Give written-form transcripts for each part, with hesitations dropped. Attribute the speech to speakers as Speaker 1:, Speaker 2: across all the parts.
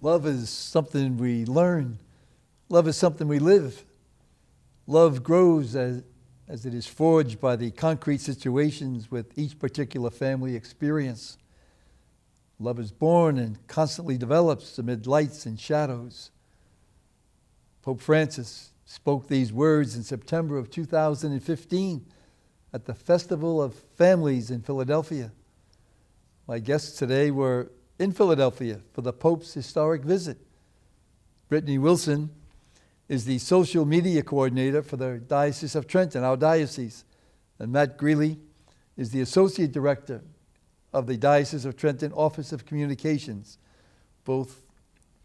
Speaker 1: Love is something we learn. Love is something we live. Love grows as it is forged by the concrete situations with each particular family experience. Love is born and constantly develops amid lights and shadows. Pope Francis spoke these words in September of 2015 at the Festival of Families in Philadelphia. My guests today were in Philadelphia for the Pope's historic visit. Brittany Wilson is the social media coordinator for the Diocese of Trenton, our diocese. And Matt Greeley is the associate director of the Diocese of Trenton Office of Communications. Both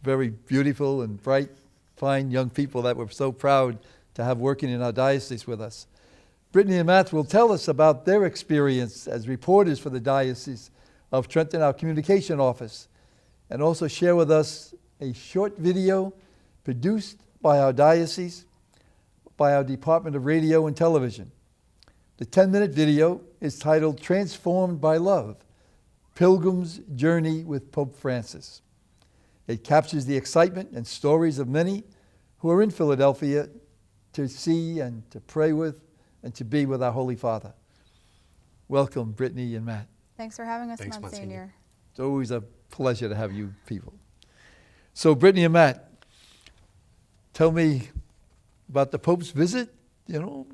Speaker 1: very beautiful and bright, fine young people that we're so proud to have working in our diocese with us. Brittany and Matt will tell us about their experience as reporters for the Diocese of Trenton, our communication office, and also share with us a short video produced by our diocese, by our Department of Radio and Television. The 10-minute video is titled Transformed by Love, Pilgrims' Journey with Pope Francis. It captures the excitement and stories of many who are in Philadelphia to see and to pray with and to be with our Holy Father. Welcome, Brittany and Matt.
Speaker 2: Thanks for having us,
Speaker 3: Thanks,
Speaker 2: Monsignor.
Speaker 1: It's always a pleasure to have you people. So, Brittany and Matt, tell me about the Pope's visit. You know,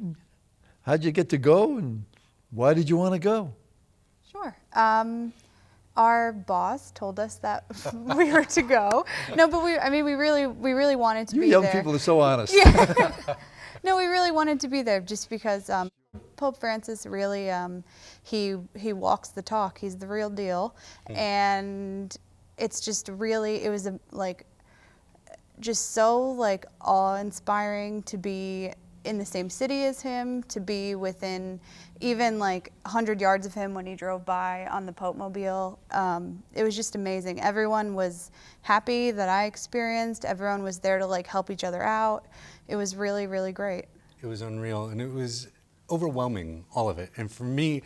Speaker 1: how'd you get to go and why did you want to go?
Speaker 2: Sure. Our boss told us that we were to go. No, but we really wanted to be there.
Speaker 1: You young people are so honest.
Speaker 2: Yeah. No, we really wanted to be there just because Pope Francis really, he walks the talk. He's the real deal. And it's just really, it was just so awe-inspiring to be in the same city as him, to be within even 100 yards of him when he drove by on the Pope Mobile. It was just amazing. Everyone was happy that I experienced. Everyone was there to help each other out. It was really, really great.
Speaker 3: It was unreal, and it was overwhelming, all of it. And for me,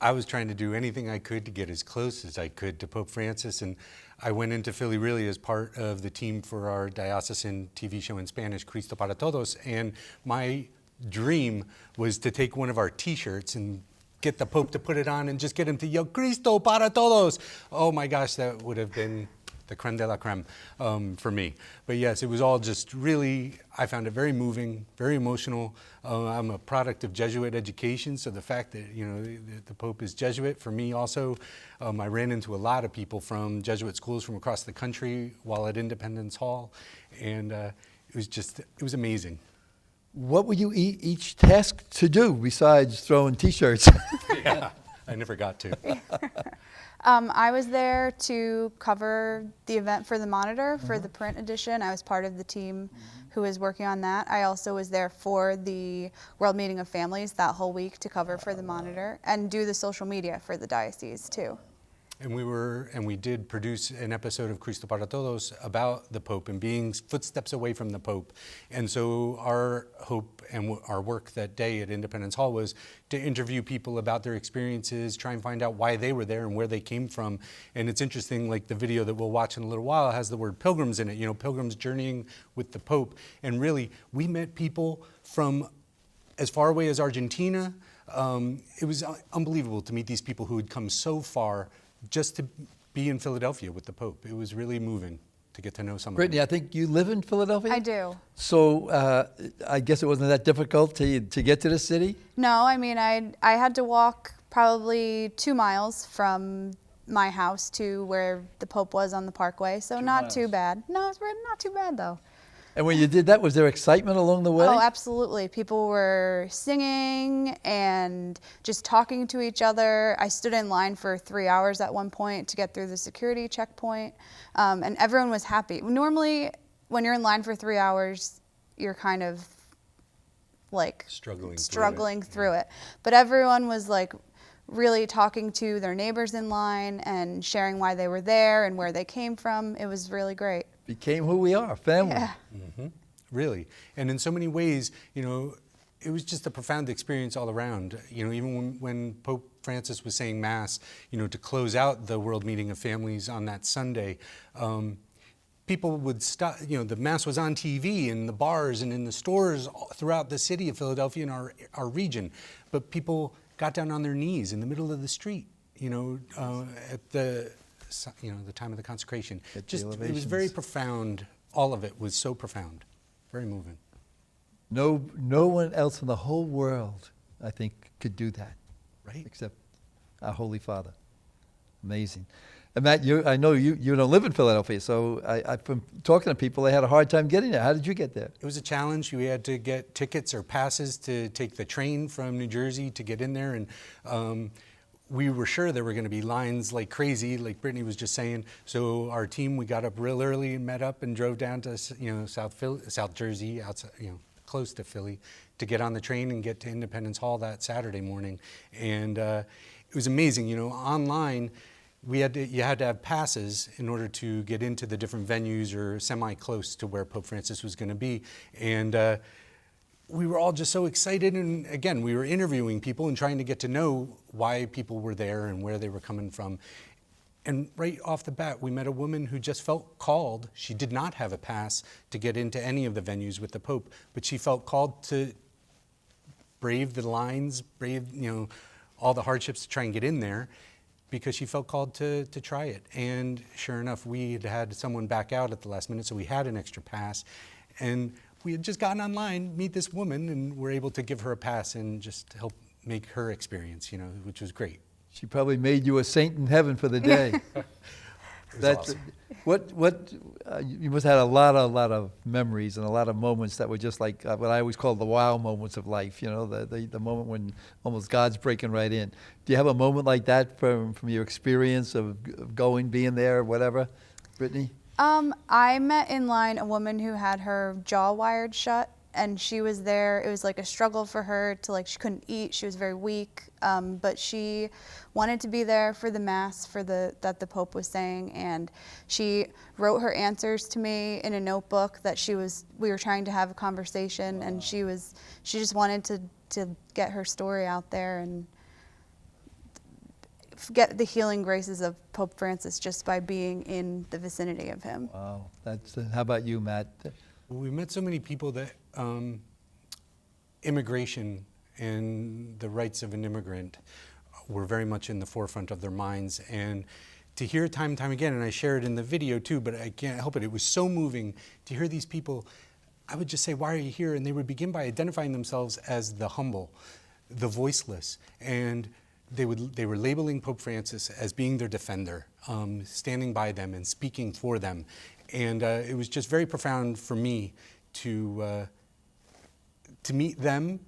Speaker 3: I was trying to do anything I could to get as close as I could to Pope Francis, and I went into Philly really as part of the team for our diocesan TV show in Spanish, Cristo para Todos, and my dream was to take one of our t-shirts and get the Pope to put it on and just get him to yell, Cristo para Todos. Oh my gosh, that would have been the creme de la creme for me. But yes, it was all just really, I found it very moving, very emotional. I'm a product of Jesuit education, so the fact that the Pope is Jesuit for me also, I ran into a lot of people from Jesuit schools from across the country while at Independence Hall, and it was amazing.
Speaker 1: What were you each tasked to do besides throwing t-shirts?
Speaker 3: Yeah, I never got to.
Speaker 2: I was there to cover the event for the Monitor, for the print edition. I was part of the team who was working on that. I also was there for the World Meeting of Families that whole week to cover for the Monitor and do the social media for the diocese too.
Speaker 3: And we did produce an episode of Cristo para Todos about the Pope and being footsteps away from the Pope. And so our hope and our work that day at Independence Hall was to interview people about their experiences, try and find out why they were there and where they came from. And it's interesting, the video that we'll watch in a little while has the word pilgrims in it, pilgrims journeying with the Pope. And really, we met people from as far away as Argentina. It was unbelievable to meet these people who had come so far just to be in Philadelphia with the Pope. It was really moving to get to know some
Speaker 1: Brittany,
Speaker 3: of
Speaker 1: I think you live in Philadelphia?
Speaker 2: I do.
Speaker 1: So I guess it wasn't that difficult to get to the city?
Speaker 2: No, I had to walk probably 2 miles from my house to where the Pope was on the Parkway, so not too bad. No, it's not too bad though.
Speaker 1: And when you did that, was there excitement along the way?
Speaker 2: Oh, absolutely. People were singing and just talking to each other. I stood in line for 3 hours at one point to get through the security checkpoint, and everyone was happy. Normally, when you're in line for 3 hours, you're kind of struggling through it. But everyone was really talking to their neighbors in line and sharing why they were there and where they came from. It was really great.
Speaker 1: Became who we are, family.
Speaker 2: Yeah.
Speaker 3: Mm-hmm. Really. And in so many ways, it was just a profound experience all around. Even when Pope Francis was saying Mass, to close out the World Meeting of Families on that Sunday, people would stop, the Mass was on TV in the bars and in the stores throughout the city of Philadelphia and our region. But people got down on their knees in the middle of the street, at the time of the consecration. Just, it was very profound. All of it was so profound, very moving.
Speaker 1: No one else in the whole world, I think, could do that.
Speaker 3: Right.
Speaker 1: Except our Holy Father. Amazing. And Matt, I know you don't live in Philadelphia, so from talking to people, they had a hard time getting there. How did you get there?
Speaker 3: It was a challenge. We had to get tickets or passes to take the train from New Jersey to get in there, and we were sure there were going to be lines like crazy, like Brittany was just saying. So our team, we got up real early and met up and drove down to South Jersey, outside, close to Philly, to get on the train and get to Independence Hall that Saturday morning. And it was amazing. Online, you had to have passes in order to get into the different venues or semi-close to where Pope Francis was going to be. And we were all just so excited. And again, we were interviewing people and trying to get to know why people were there and where they were coming from. And right off the bat, we met a woman who just felt called. She did not have a pass to get into any of the venues with the Pope, but she felt called to brave the lines, brave, all the hardships to try and get in there, because she felt called to try it. And sure enough, we had someone back out at the last minute, so we had an extra pass. And we had just gotten online, meet this woman, and were able to give her a pass and just help make her experience, which was great.
Speaker 1: She probably made you a saint in heaven for the day.
Speaker 3: That's
Speaker 1: awesome. You must have had a lot of memories and a lot of moments that were just like what I always call the wow moments of life. The moment when almost God's breaking right in. Do you have a moment like that from your experience of going, being there, whatever, Brittany?
Speaker 2: I met in line a woman who had her jaw wired shut, and she was there. It was like a struggle for her to she couldn't eat. She was very weak, but she wanted to be there for the Mass that the Pope was saying, and she wrote her answers to me in a notebook that we were trying to have a conversation. Wow. And she just wanted to get her story out there and get the healing graces of Pope Francis just by being in the vicinity of him.
Speaker 1: Wow. How about you, Matt?
Speaker 3: Well, we met so many people that immigration and the rights of an immigrant were very much in the forefront of their minds. And to hear time and time again, and I share it in the video too, but I can't help it, it was so moving to hear these people. I would just say, why are you here? And they would begin by identifying themselves as the humble, the voiceless. And they were labeling Pope Francis as being their defender, standing by them and speaking for them. And it was just very profound for me to meet them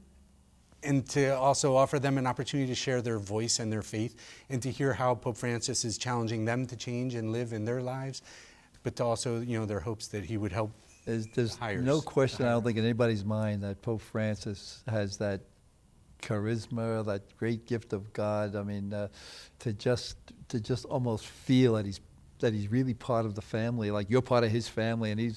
Speaker 3: and to also offer them an opportunity to share their voice and their faith, and to hear how Pope Francis is challenging them to change and live in their lives, but to also, their hopes that he would help.
Speaker 1: There's no question, I don't think, in anybody's mind that Pope Francis has that charisma, that great gift of God. I mean, to just almost feel that he's really part of the family, like you're part of his family, and he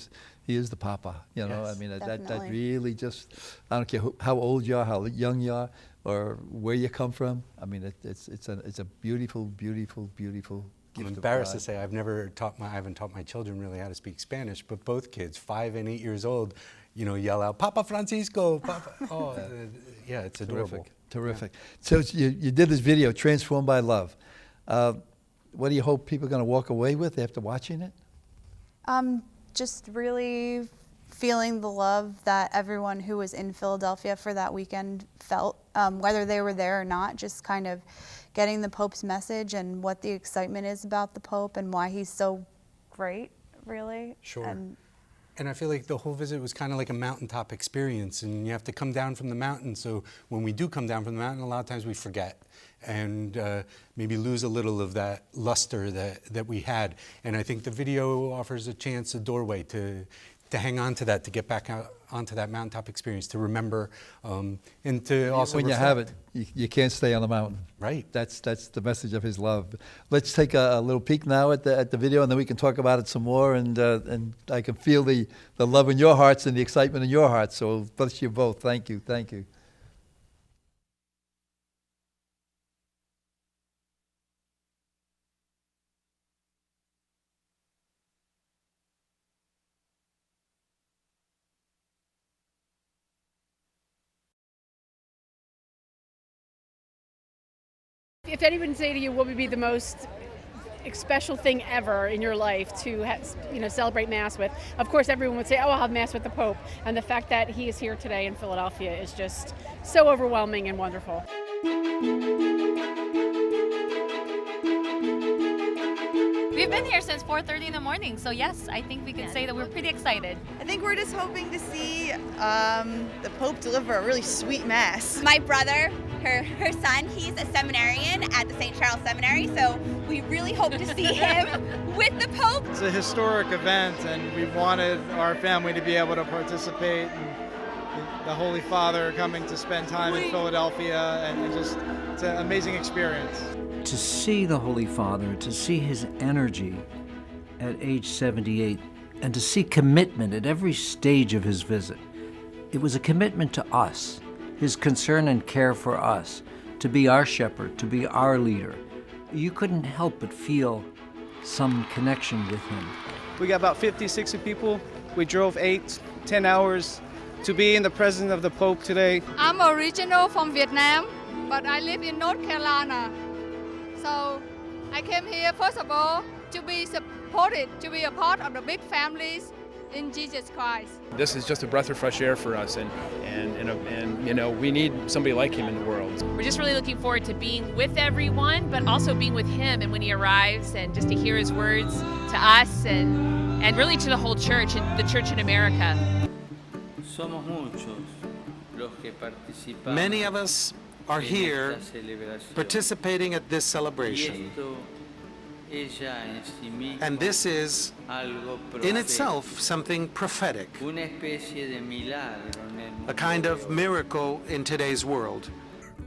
Speaker 1: is the Papa. Yes, I mean, that really just, I don't care how old you are, how young you are, or where you come from. I mean, it's a beautiful, beautiful, beautiful gift.
Speaker 3: I'm embarrassed to say I haven't taught my children really how to speak Spanish, but both kids, 5 and 8 years old, yell out, Papa Francisco, Papa. Oh, yeah, it's adorable.
Speaker 1: Terrific. Yeah. So you did this video, Transformed by Love. What do you hope people are going to walk away with after watching it?
Speaker 2: Just really feeling the love that everyone who was in Philadelphia for that weekend felt, whether they were there or not, just kind of getting the Pope's message and what the excitement is about the Pope and why he's so great, really.
Speaker 3: Sure. And I feel like the whole visit was kind of like a mountaintop experience, and you have to come down from the mountain. So when we do come down from the mountain, a lot of times we forget and maybe lose a little of that luster that we had. And I think the video offers a chance, a doorway to hang on to that, to get back out onto that mountaintop experience, to remember, and to also
Speaker 1: when
Speaker 3: reflect.
Speaker 1: You have it, you can't stay on the mountain.
Speaker 3: Right.
Speaker 1: That's the message of his love. Let's take a little peek now at the video, and then we can talk about it some more. And I can feel the love in your hearts and the excitement in your hearts. So bless you both. Thank you. Thank you.
Speaker 4: If anyone say to you, what would be the most special thing ever in your life to celebrate Mass with, of course everyone would say, oh, I'll have Mass with the Pope. And the fact that he is here today in Philadelphia is just so overwhelming and wonderful.
Speaker 5: We've been here since 4:30 in the morning, so yes, I think we can say that we're pretty excited.
Speaker 6: I think we're just hoping to see the Pope deliver a really sweet Mass.
Speaker 7: My brother, her son, he's a seminarian at the St. Charles Seminary, so we really hope to see him with the Pope.
Speaker 8: It's a historic event, and we wanted our family to be able to participate. And the Holy Father coming to spend time in Philadelphia, and just it's an amazing experience.
Speaker 9: To see the Holy Father, to see his energy at age 78, and to see commitment at every stage of his visit. It was a commitment to us, his concern and care for us, to be our shepherd, to be our leader. You couldn't help but feel some connection with him.
Speaker 8: We got about 50, 60 people. We drove 8-10 hours to be in the presence of the Pope today.
Speaker 10: I'm original from Vietnam, but I live in North Carolina. So I came here, first of all, to be supported, to be a part of the big families in Jesus Christ.
Speaker 11: This is just a breath of fresh air for us, and we need somebody like him in the world.
Speaker 5: We're just really looking forward to being with everyone, but also being with him and when he arrives, and just to hear his words to us and really to the whole church and the church in America.
Speaker 12: Many of us are here participating at this celebration. And this is, in itself, something prophetic, a kind of miracle in today's world.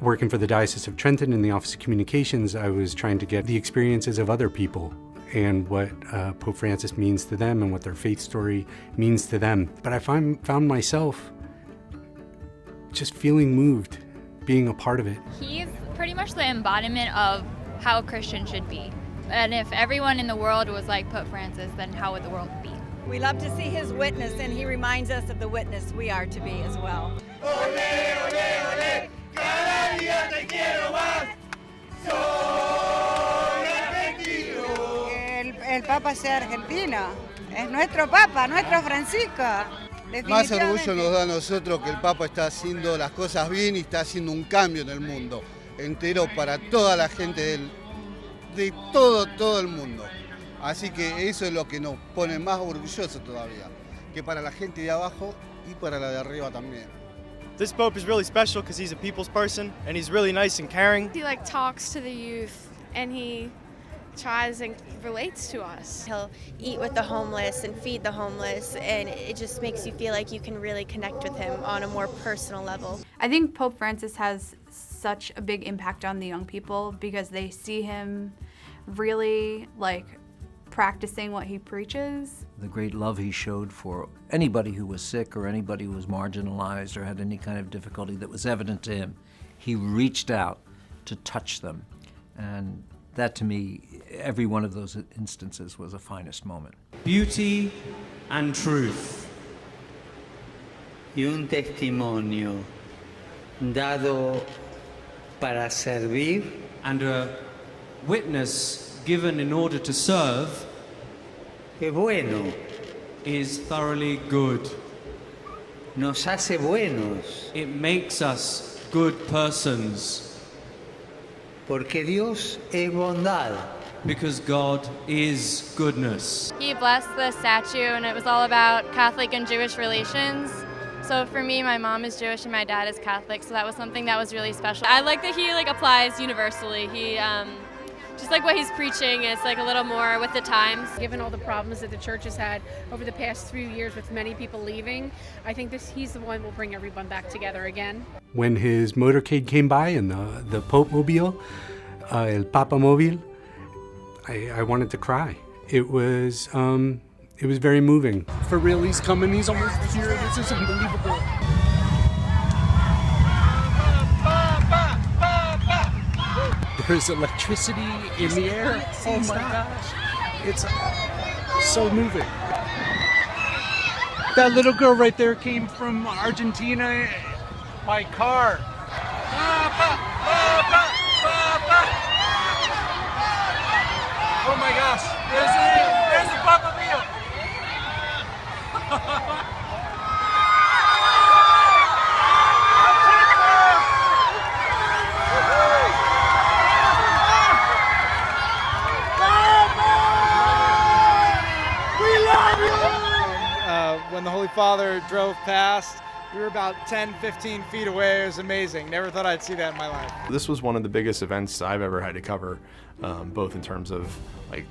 Speaker 3: Working for the Diocese of Trenton in the Office of Communications, I was trying to get the experiences of other people and what Pope Francis means to them and what their faith story means to them. But I found myself just feeling moved, being a part of it.
Speaker 5: He's pretty much the embodiment of how a Christian should be. And if everyone in the world was like Pope Francis, then how would the world be?
Speaker 6: We love to see his witness, and he reminds us of the witness we are to be as well.
Speaker 13: Olé, olé, olé, cada día te quiero más. Soy argentino.
Speaker 6: El Papa sea argentino. Es nuestro Papa, nuestro Francisco.
Speaker 13: Más orgullo nos da a nosotros que el Papa está haciendo las cosas bien y está haciendo un cambio en el mundo entero para toda la gente de todo el mundo. Así que eso es lo que nos pone más orgullosos todavía, que para la gente de abajo y para la de arriba también.
Speaker 8: This Pope is really special because he's a people's person, and he's really nice and caring.
Speaker 4: He talks to the youth, and he tries and relates to us.
Speaker 7: He'll eat with the homeless and feed the homeless, and it just makes you feel like you can really connect with him on a more personal level.
Speaker 2: I think Pope Francis has such a big impact on the young people because they see him really practicing what he preaches.
Speaker 9: The great love he showed for anybody who was sick or anybody who was marginalized or had any kind of difficulty that was evident to him. He reached out to touch them. And that, to me, every one of those instances was a finest moment.
Speaker 14: Beauty and truth.
Speaker 15: Y un testimonio dado para servir.
Speaker 14: And a witness given in order to serve.
Speaker 15: Que bueno.
Speaker 14: Is thoroughly good.
Speaker 15: Nos hace buenos.
Speaker 14: It makes us good persons.
Speaker 15: Porque Dios es bondad.
Speaker 14: Because God is goodness.
Speaker 5: He blessed the statue, and it was all about Catholic and Jewish relations. So for me, my mom is Jewish and my dad is Catholic, so that was something that was really special. I like that he applies universally. He just what he's preaching is a little more with the times.
Speaker 4: Given all the problems that the church has had over the past few years with many people leaving, I think he's the one who will bring everyone back together again.
Speaker 3: When his motorcade came by and the Pope Mobile, El Papa Mobile, I wanted to cry. It was very moving. For real, he's coming. He's almost here. This is unbelievable. There's electricity in the air. Oh my gosh. It's so moving. That little girl right there came from Argentina by car. Papa, Papa, Papa.
Speaker 8: when the Holy Father drove past, we were about 10, 15 feet away. It was amazing. Never thought I'd see that in my life.
Speaker 11: This was one of the biggest events I've ever had to cover, both in terms of like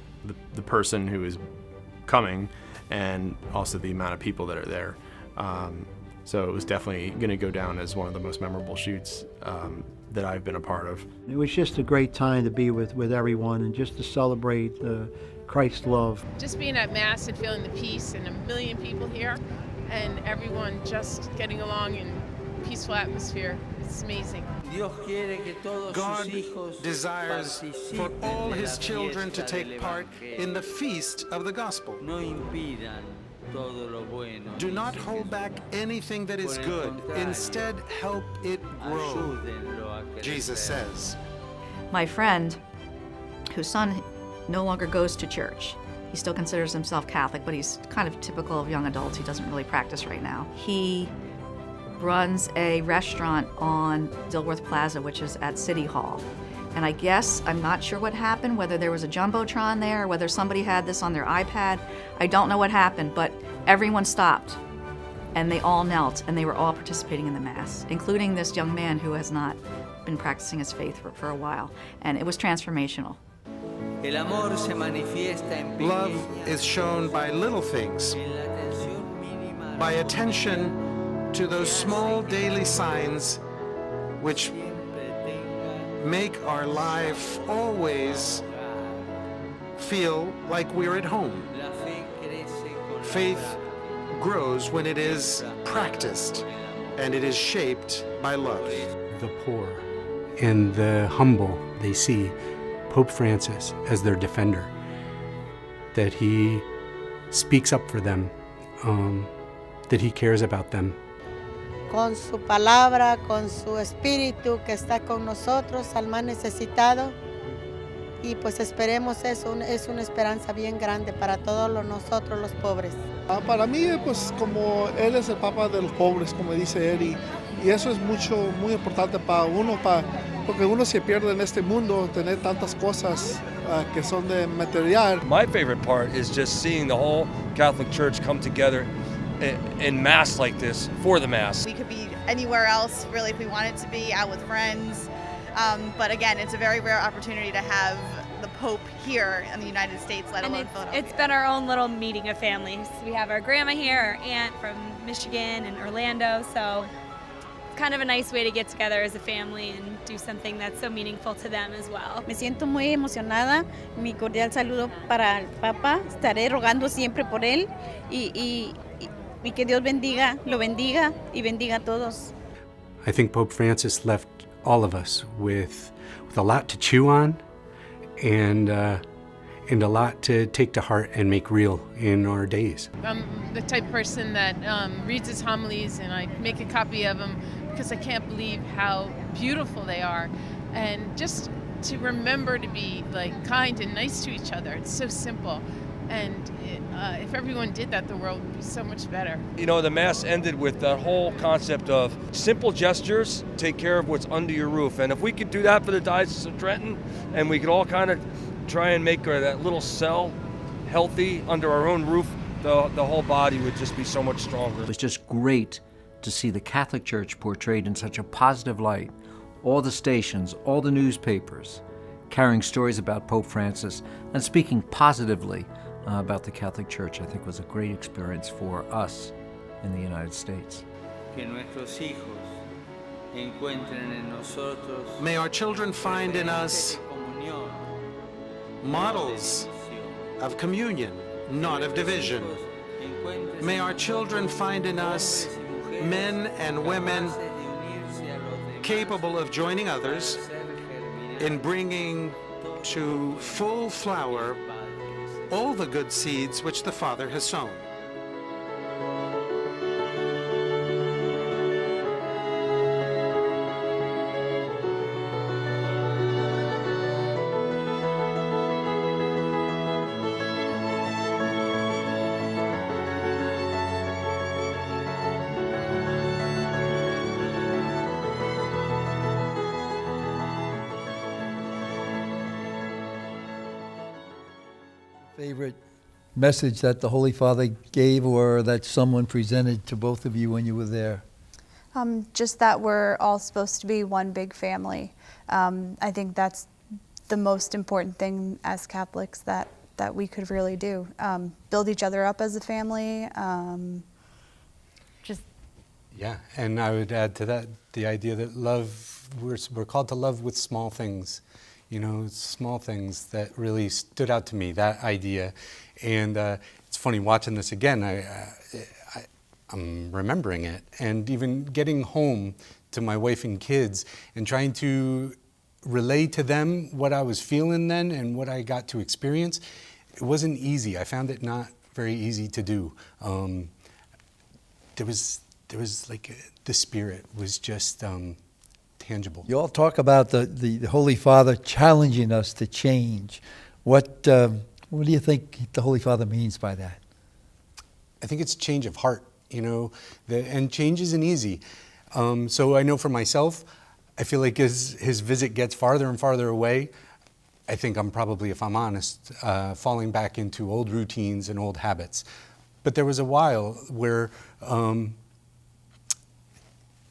Speaker 11: the person who is coming and also the amount of people that are there. So it was definitely going to go down as one of the most memorable shoots that I've been a part of.
Speaker 16: It was just a great time to be with everyone and just to celebrate Christ's love.
Speaker 17: Just being at Mass and feeling the peace and 1 million people here and everyone just getting along in peaceful atmosphere. It's amazing.
Speaker 12: God desires for all his children to take part in the feast of the gospel. Do not hold back anything that is good. Instead, help it grow, Jesus says.
Speaker 18: My friend, whose son no longer goes to church, he still considers himself Catholic, but he's kind of typical of young adults. He doesn't really practice right now. He runs a restaurant on Dilworth Plaza, which is at City Hall. And I guess, I'm not sure what happened, whether there was a Jumbotron there, or whether somebody had this on their iPad. I don't know what happened, but everyone stopped. And they all knelt, and they were all participating in the Mass, including this young man who has not been practicing his faith for a while. And it was transformational.
Speaker 12: Love is shown by little things, by attention to those small daily signs which make our life always feel like we're at home. Faith grows when it is practiced and it is shaped by love.
Speaker 3: The poor and the humble, they see Pope Francis as their defender, that he speaks up for them, that he cares about them.
Speaker 19: Con su palabra, con su espíritu que está con nosotros al más necesitado. Y pues esperemos eso, es una esperanza bien grande para todos nosotros los pobres.
Speaker 20: Para mí, pues como él es el Papa de los pobres, como dice él, y eso es muy importante para uno, porque uno se pierde en este mundo, tener tantas cosas que son de material.
Speaker 21: My favorite part is just seeing the whole Catholic Church come together in Mass like this, for the Mass.
Speaker 6: We could be anywhere else, really, if we wanted to be, out with friends. But again, it's a very rare opportunity to have the Pope here in the United States, let alone Philadelphia.
Speaker 22: It's been our own little meeting of families. We have our grandma here, our aunt from Michigan and Orlando, so it's kind of a nice way to get together as a family and do something that's so meaningful to them as well.
Speaker 23: Me siento muy emocionada. Mi cordial saludo para el Papa. Estaré rogando siempre por él y que Dios lo bendiga y bendiga a todos.
Speaker 3: I think Pope Francis left all of us with a lot to chew on and a lot to take to heart and make real in our days.
Speaker 17: I'm the type of person that reads his homilies and I make a copy of them because I can't believe how beautiful they are. And just to remember to be like kind and nice to each other, it's so simple. And if everyone did that, the world would be so much better.
Speaker 21: You know, the Mass ended with that whole concept of simple gestures take care of what's under your roof. And if we could do that for the Diocese of Trenton, and we could all kind of try and make that little cell healthy under our own roof, the whole body would just be so much stronger.
Speaker 9: It was just great to see the Catholic Church portrayed in such a positive light. All the stations, all the newspapers, carrying stories about Pope Francis and speaking positively about the Catholic Church, I think was a great experience for us in the United States.
Speaker 12: May our children find in us models of communion, not of division. May our children find in us men and women capable of joining others in bringing to full flower all the good seeds which the Father has sown.
Speaker 1: Favorite message that the Holy Father gave or that someone presented to both of you when you were there?
Speaker 2: Just that we're all supposed to be one big family. I think that's the most important thing as Catholics that we could really do. Build each other up as a family.
Speaker 3: Yeah, and I would add to that the idea that love, we're called to love with small things, small things that really stood out to me, that idea. And it's funny watching this again, I'm remembering it, and even getting home to my wife and kids and trying to relay to them what I was feeling then and what I got to experience. It wasn't easy. I found it not very easy to do. There was like the spirit was just tangible.
Speaker 1: You all talk about the Holy Father challenging us to change. What do you think the Holy Father means by that?
Speaker 3: I think it's change of heart, and change isn't easy. So I know for myself, I feel like as his visit gets farther and farther away, I think I'm probably, if I'm honest, falling back into old routines and old habits. But there was a while where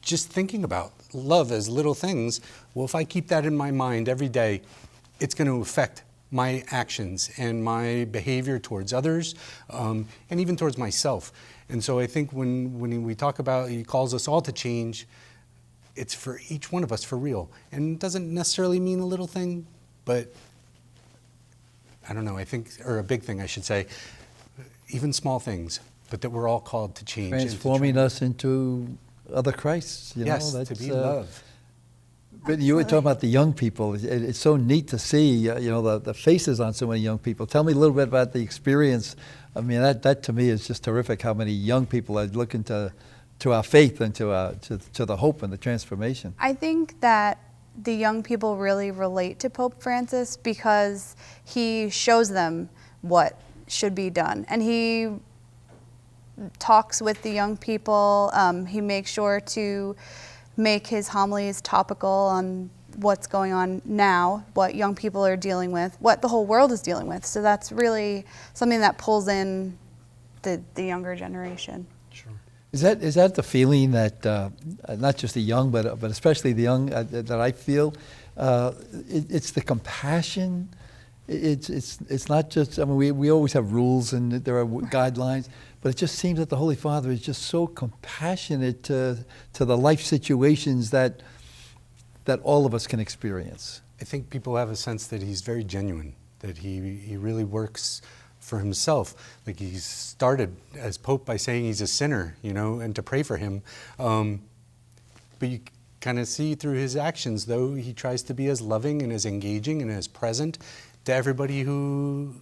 Speaker 3: just thinking about love as little things, well, if I keep that in my mind every day, it's going to affect my actions and my behavior towards others, and even towards myself. And so I think when we talk about, he calls us all to change, it's for each one of us for real. And it doesn't necessarily mean a little thing, but I don't know, I think, or a big thing I should say, even small things, but that we're all called to change.
Speaker 1: Transforming us into other Christs,
Speaker 3: yes,
Speaker 1: that's,
Speaker 3: to be love.
Speaker 1: But you were talking about the young people. It's so neat to see, the faces on so many young people. Tell me a little bit about the experience. I mean, that to me is just terrific. How many young people are looking to our faith and to the hope and the transformation.
Speaker 2: I think that the young people really relate to Pope Francis because he shows them what should be done, and he talks with the young people. He makes sure to make his homilies topical on what's going on now, what young people are dealing with, what the whole world is dealing with. So that's really something that pulls in the younger generation.
Speaker 3: Sure.
Speaker 1: Is that the feeling that not just the young, but especially the young that I feel? It's the compassion. It's not just. I mean, we always have rules and there are guidelines, but it just seems that the Holy Father is just so compassionate to the life situations that all of us can experience.
Speaker 3: I think people have a sense that he's very genuine, that he really works for himself. Like he started as Pope by saying he's a sinner, and to pray for him. But you kind of see through his actions, though, he tries to be as loving and as engaging and as present to everybody who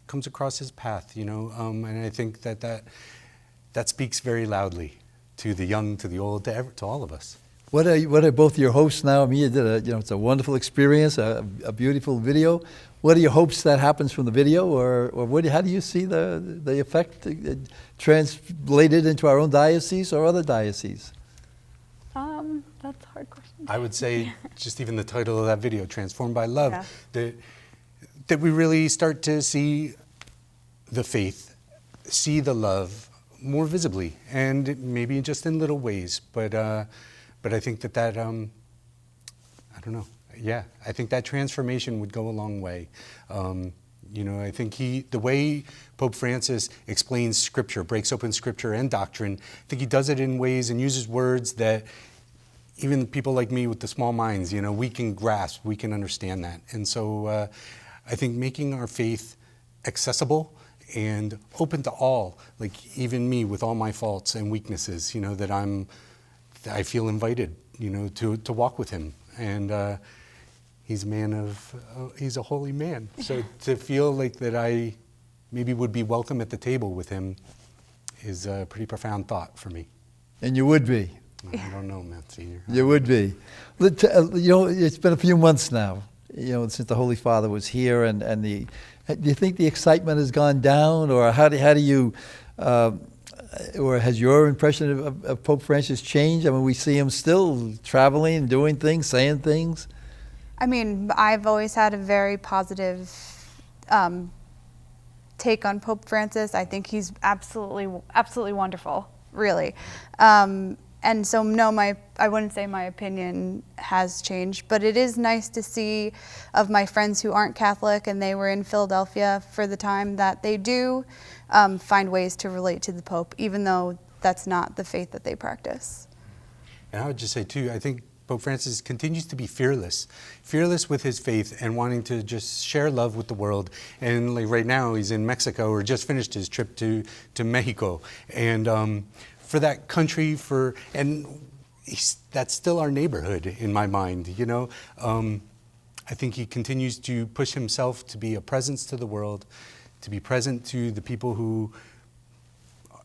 Speaker 3: comes across his path, and I think that speaks very loudly to the young, to the old, to all of us.
Speaker 1: What are both your hosts now? I mean, you did it's a wonderful experience, a beautiful video. What are your hopes that happens from the video, or how do you see the effect translated into our own diocese or other dioceses?
Speaker 2: That's a hard question.
Speaker 3: I would say just even the title of that video, Transformed by Love, that we really start to see the faith, see the love more visibly, and maybe just in little ways. But I think that I don't know. Yeah, I think that transformation would go a long way. I think the way Pope Francis explains Scripture, breaks open Scripture and doctrine, I think he does it in ways and uses words that even people like me with the small minds, we can grasp, we can understand that. And so I think making our faith accessible and open to all, like even me with all my faults and weaknesses, that I feel invited, to walk with him. And he's a holy man. So to feel like that I maybe would be welcome at the table with him is a pretty profound thought for me.
Speaker 1: And you would be.
Speaker 3: I don't know, Monsignor.
Speaker 1: You would be. It's been a few months now, since the Holy Father was here, and do you think the excitement has gone down, or how do you, or has your impression of Pope Francis changed? I mean, we see him still traveling, doing things, saying things.
Speaker 2: I mean, I've always had a very positive take on Pope Francis. I think he's absolutely wonderful, really. And so, no, I wouldn't say my opinion has changed, but it is nice to see of my friends who aren't Catholic and they were in Philadelphia for the time that they do find ways to relate to the Pope, even though that's not the faith that they practice.
Speaker 3: And I would just say, too, I think Pope Francis continues to be fearless with his faith and wanting to just share love with the world. And like right now, he's in Mexico or just finished his trip to Mexico. And for that country, that's still our neighborhood in my mind, you know. I think he continues to push himself to be a presence to the world, to be present to the people who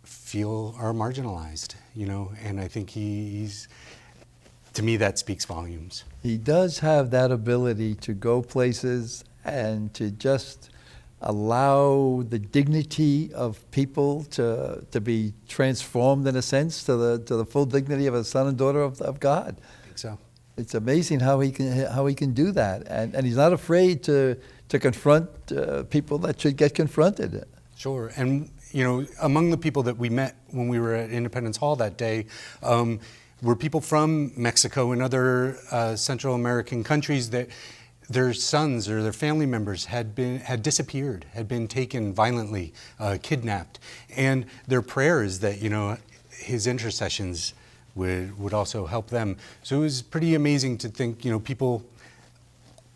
Speaker 3: feel are marginalized, you know. And I think he's, to me, that speaks volumes.
Speaker 1: He does have that ability to go places and to just allow the dignity of people to be transformed in a sense to the full dignity of a son and daughter of God.
Speaker 3: I think so.
Speaker 1: It's amazing how he can do that, and he's not afraid to confront people that should get confronted.
Speaker 3: Sure, and you know, among the people that we met when we were at Independence Hall that day were people from Mexico and other Central American countries that their sons or their family members had disappeared, had been taken violently, kidnapped, and their prayer is that, you know, his intercessions would also help them. So it was pretty amazing to think, you know, people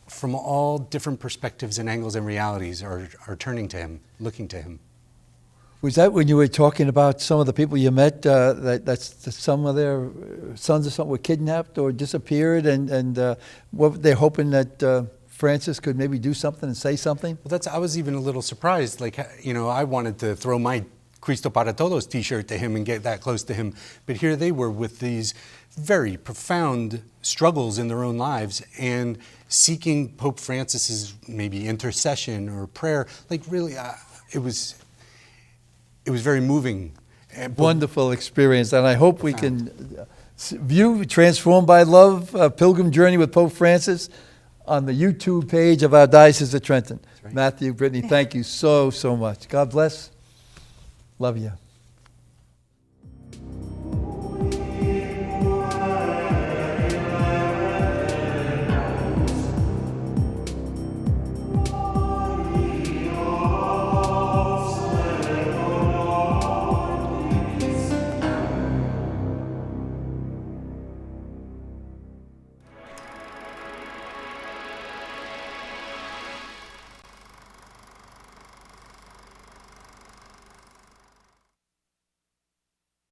Speaker 3: from all different perspectives and angles and realities are turning to him, looking to him.
Speaker 1: Was that when you were talking about some of the people you met, that some of their sons or something were kidnapped or disappeared, and what they're hoping that Francis could maybe do something and say something?
Speaker 3: Well, I was even a little surprised. Like, you know, I wanted to throw my Cristo para Todos t-shirt to him and get that close to him. But here they were with these very profound struggles in their own lives and seeking Pope Francis's maybe intercession or prayer. Like, really, it was very moving.
Speaker 1: Wonderful experience, and I hope we can view Transformed by Love, Pilgrim Journey with Pope Francis on the YouTube page of our Diocese of Trenton. Right. Matthew, Brittany, thank you so much. God bless. Love you.